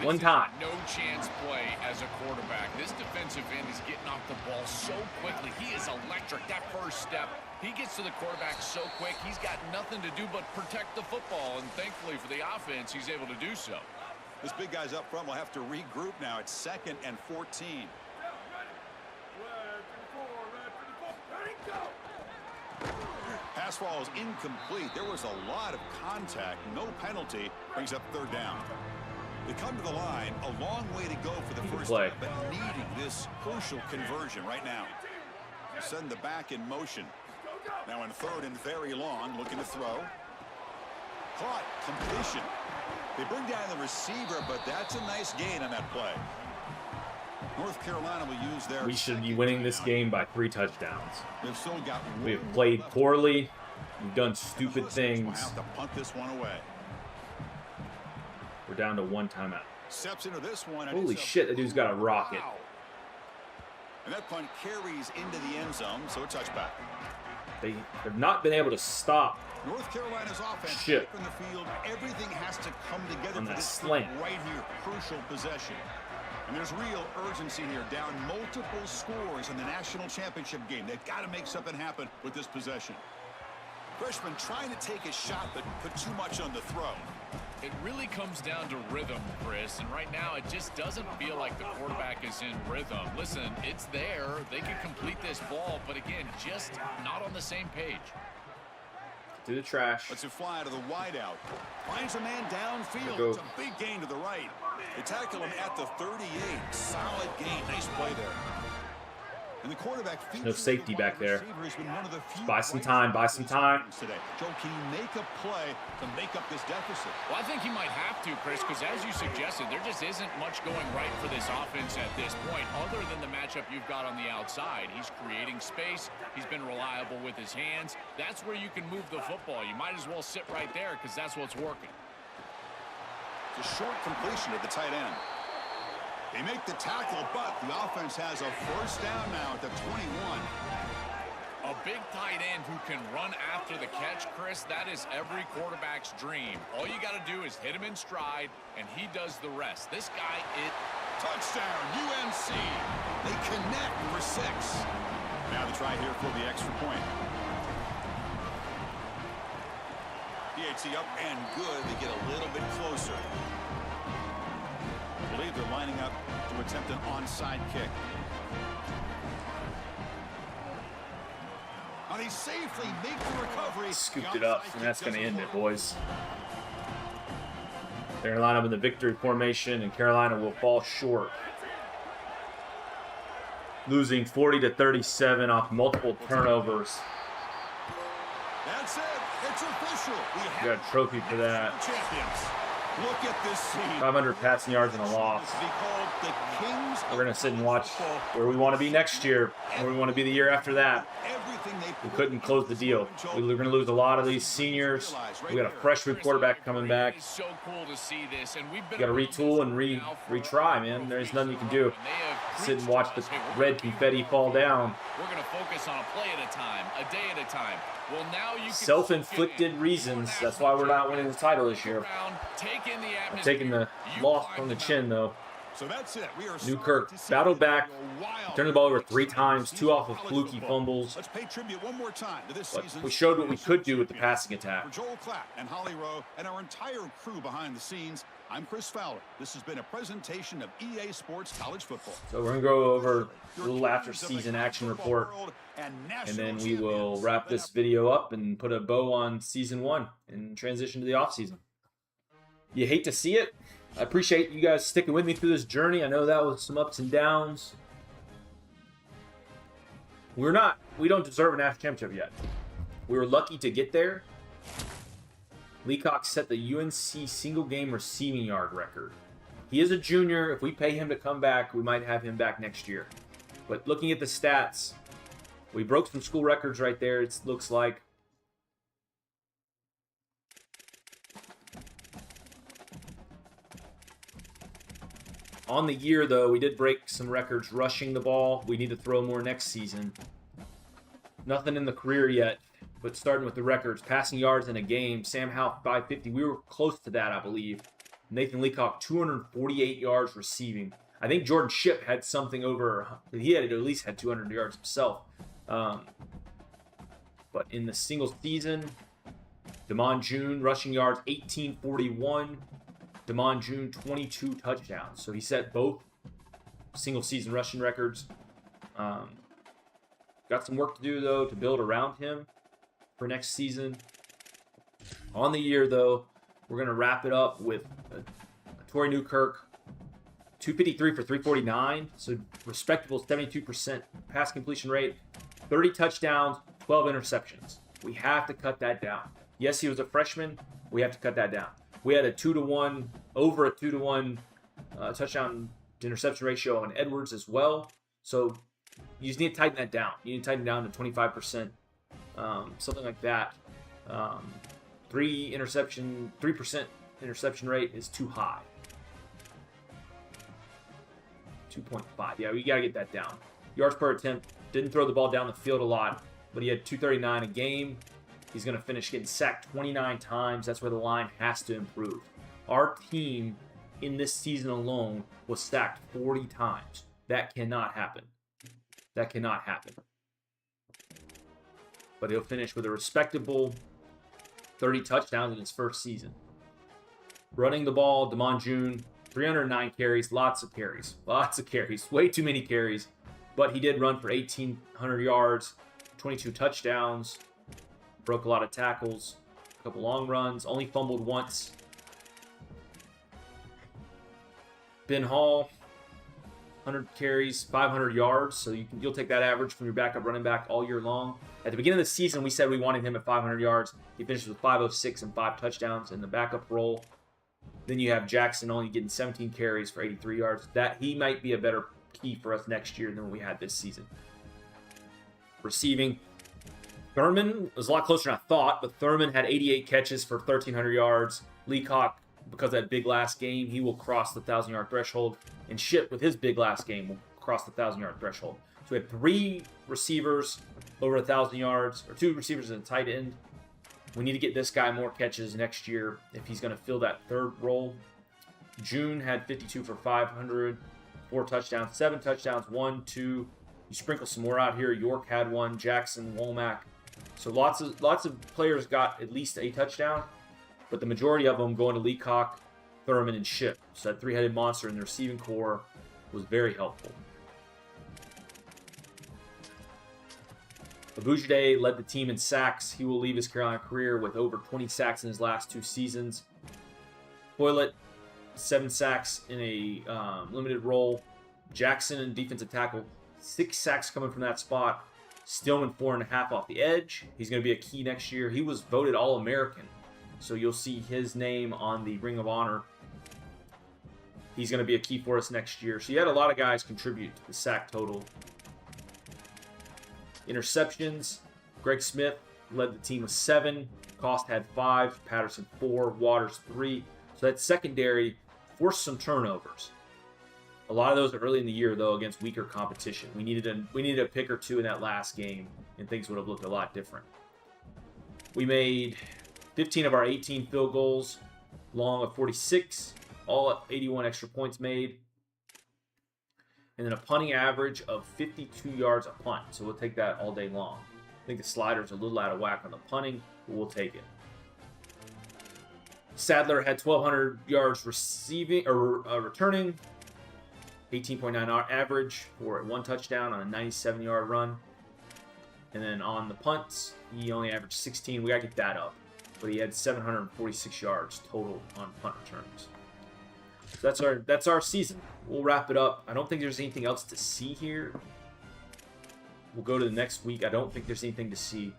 One time. No chance play as a quarterback. This defensive end is getting off the ball so quickly. He is electric. That first step, he gets to the quarterback so quick. He's got nothing to do but protect the football, and thankfully for the offense, he's able to do so. This big guy's up front will have to regroup now. It's 2nd and 14. Pass ball is incomplete. There was a lot of contact. No penalty. Brings up 3rd down. They come to the line. A long way to go for the first play. time, but needing this crucial conversion right now. Send the back in motion. Now in 3rd and very long, looking to throw. Caught. Completion. They bring down the receiver, but that's a nice gain on that play. North Carolina will use their... We should be winning this game by 3 touchdowns. They've still got... We have played poorly. We've done stupid things. We'll have to punt this one away. We're down to 1 timeout. Steps into this one. Holy shit, that dude's got a rocket. Wow. And that punt carries into the end zone, so a touchback. They have not been able to stop North Carolina's offense shit from the field. Everything has to come together on for that this slant. right here. Crucial possession. And there's real urgency here. Down multiple scores in the national championship game. They've got to make something happen with this possession. Freshman trying to take a shot, but put too much on the throw. It really comes down to rhythm, Chris, and right now it just doesn't feel like the quarterback is in rhythm. Listen, it's there. They can complete this ball, but again, just not on the same page. To the trash. Let's it fly to the wideout. Finds a man downfield. It's a big gain to the right. They tackle him at the 38. Solid gain. Nice play there. And the quarterback no safety back there. Buy some time. Today. Joe, can he make a play to make up this deficit? Well, I think he might have to, Chris, because as you suggested, there just isn't much going right for this offense at this point, other than the matchup you've got on the outside. He's creating space. He's been reliable with his hands. That's where you can move the football. You might as well sit right there because that's what's working. It's a short completion at the tight end. They make the tackle, but the offense has a 1st down now at the 21. A big tight end who can run after the catch, Chris, that is every quarterback's dream. All you got to do is hit him in stride, and he does the rest. This guy is... Touchdown, UNC. They connect for 6. Now the try here for the extra point. PAT up and good. They get a little bit closer. I believe they're lining up to attempt an onside kick. Now they safely make the recovery. Scooped it up, and that's going to end it, boys. They're going to line up in the victory formation, and Carolina will fall short. Losing 40-37 off multiple turnovers. That's it. It's official. We got a trophy for that. Champions. Look at this scene. 500 passing yards and a loss. We're going to sit and watch where we want to be next year, where we want to be the year after that. We couldn't close the deal. We're going to lose a lot of these seniors. We got a freshman quarterback coming back. We got to retool and retry, man. There's nothing you can do. Sit and watch the red confetti fall down. We're going to focus on a play at a time, a day at a time. Well, now you self-inflicted reasons. That's why we're not winning the title this year. I'm taking the loss from the chin, though. So that's it. Newkirk battled back, turned the ball over 3 times, 2 off of fluky fumbles. Let's pay tribute one more time to this But we showed what we could do with the passing attack. For Joel Clapp and Holly Rowe and our entire crew behind the scenes, I'm Chris Fowler. This has been a presentation of EA Sports College Football. So we're going to go over a little after-season action report, and then we will wrap this video up and put a bow on Season 1 and transition to the offseason. You hate to see it. I appreciate you guys sticking with me through this journey. I know that was some ups and downs. We don't deserve a national championship yet. We were lucky to get there. Leacock set the UNC single game receiving yard record. He is a junior. If we pay him to come back, we might have him back next year. But looking at the stats, we broke some school records right there, it looks like. On the year, though, we did break some records rushing the ball. We need to throw more next season. Nothing in the career yet But starting with the records, passing yards in a game, Sam Howell 550. We were close to that, I believe. Nathan Leacock 248 yards receiving. I think Jordan Shipp had something over. He had at least had 200 yards himself. But in the single season, Damon June rushing yards 1841. Damon June 22 touchdowns. So he set both single season rushing records. Got some work to do though to build around him for next season. On the year though, we're gonna wrap it up with a Torrey Newkirk 253 for 349. So respectable 72% pass completion rate, 30 touchdowns, 12 interceptions. We have to cut that down. Yes, he was a freshman. We have to cut that down. We had a 2-to-1, over a 2-to-1 touchdown to interception ratio on Edwards as well. So you just need to tighten that down. You need to tighten down to 25%, something like that. 3% interception rate is too high. 2.5. Yeah, we got to get that down. Yards per attempt. Didn't throw the ball down the field a lot, but he had 239 a game. He's going to finish getting sacked 29 times. That's where the line has to improve. Our team in this season alone was sacked 40 times. That cannot happen. That cannot happen. But he'll finish with a respectable 30 touchdowns in his first season. Running the ball, Damon June, 309 carries, lots of carries. Way too many carries. But he did run for 1,800 yards, 22 touchdowns, broke a lot of tackles, a couple long runs, only fumbled once. Ben Hall, 100 carries, 500 yards. So you'll take that average from your backup running back all year long. At the beginning of the season, we said we wanted him at 500 yards. He finishes with 506 and 5 touchdowns in the backup role. Then you have Jackson only getting 17 carries for 83 yards. That he might be a better key for us next year than what we had this season. Receiving, Thurman was a lot closer than I thought, but Thurman had 88 catches for 1,300 yards. Leacock, because of that big last game, he will cross the 1,000-yard threshold. And Shipp, with his big last game, will cross the 1,000-yard threshold. So we had 3 receivers over 1,000 yards, or 2 receivers and a tight end. We need to get this guy more catches next year if he's going to fill that third role. June had 52 for 500, 4 touchdowns, 7 touchdowns, 1, 2. You sprinkle some more out here. York had 1, Jackson, Womack. So lots of players got at least a touchdown, but the majority of them going to Leacock, Thurman, and Shipp. So that 3-headed monster in the receiving core was very helpful. Abuja led the team in sacks. He will leave his Carolina career with over 20 sacks in his last 2 seasons. Hoylett, 7 sacks in a limited role. Jackson in defensive tackle, 6 sacks coming from that spot. Stillman 4.5 off the edge. He's going to be a key next year. He was voted All-American, so you'll see his name on the Ring of Honor. He's going to be a key for us next year. So you had a lot of guys contribute to the sack total. Interceptions, Greg Smith led the team with 7. Cost had 5. Patterson 4. Waters 3. So that secondary forced some turnovers. A lot of those are early in the year, though, against weaker competition. We needed a pick or 2 in that last game, and things would have looked a lot different. We made 15 of our 18 field goals, long of 46, all at 81 extra points made. And then a punting average of 52 yards a punt. So we'll take that all day long. I think the slider's a little out of whack on the punting, but we'll take it. Sadler had 1,200 yards receiving or returning, 18.9 average for 1 touchdown on a 97-yard run. And then on the punts, he only averaged 16. We got to get that up. But he had 746 yards total on punt returns. So that's our season. We'll wrap it up. I don't think there's anything else to see here. We'll go to the next week. I don't think there's anything to see.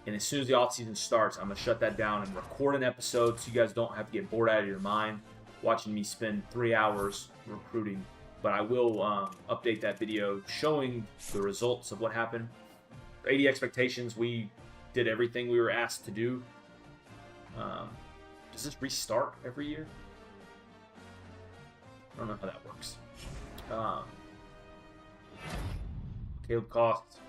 And as soon as the offseason starts, I'm going to shut that down and record an episode so you guys don't have to get bored out of your mind watching me spend 3 hours recruiting. But I will update that video showing the results of what happened. For 80 expectations, we did everything we were asked to do. Does this restart every year? I don't know how that works. Caleb Cost,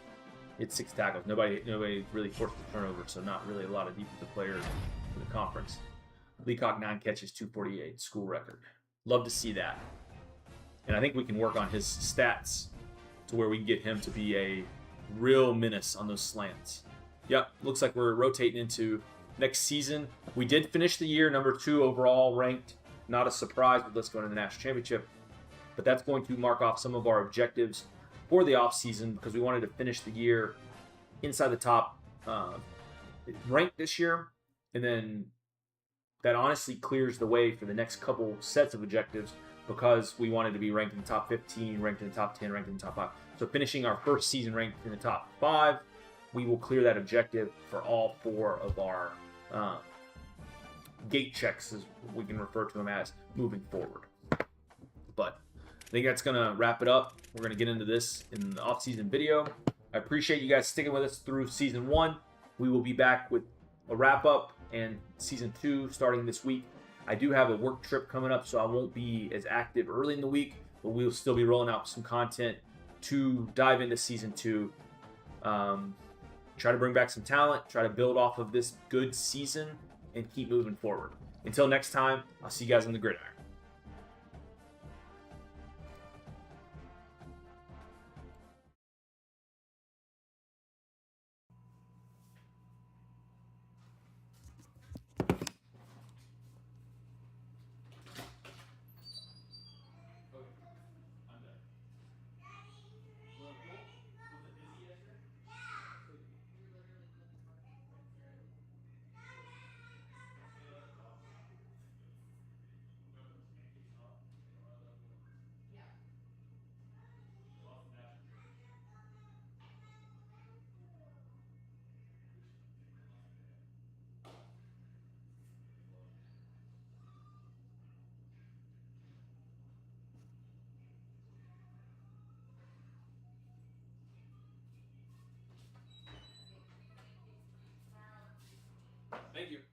He had 6 tackles. Nobody really forced the turnover, so not really a lot of defensive players for the conference. Leacock 9 catches, 248, school record. Love to see that. And I think we can work on his stats to where we can get him to be a real menace on those slants. Yep, looks like we're rotating into next season. We did finish the year number 2 overall ranked. Not a surprise with us going to the national championship. But that's going to mark off some of our objectives for the offseason because we wanted to finish the year inside the top rank this year. And then that honestly clears the way for the next couple sets of objectives because we wanted to be ranked in the top 15, ranked in the top 10, ranked in the top 5. So finishing our first season ranked in the top 5, we will clear that objective for all 4 of our gate checks, as we can refer to them as, moving forward. But I think that's going to wrap it up. We're going to get into this in the off-season video. I appreciate you guys sticking with us through season 1. We will be back with a wrap-up and season 2 starting this week. I do have a work trip coming up, so I won't be as active early in the week, but we'll still be rolling out some content to dive into season 2. Try to bring back some talent, try to build off of this good season, and keep moving forward. Until next time, I'll see you guys on the gridiron. Thank you.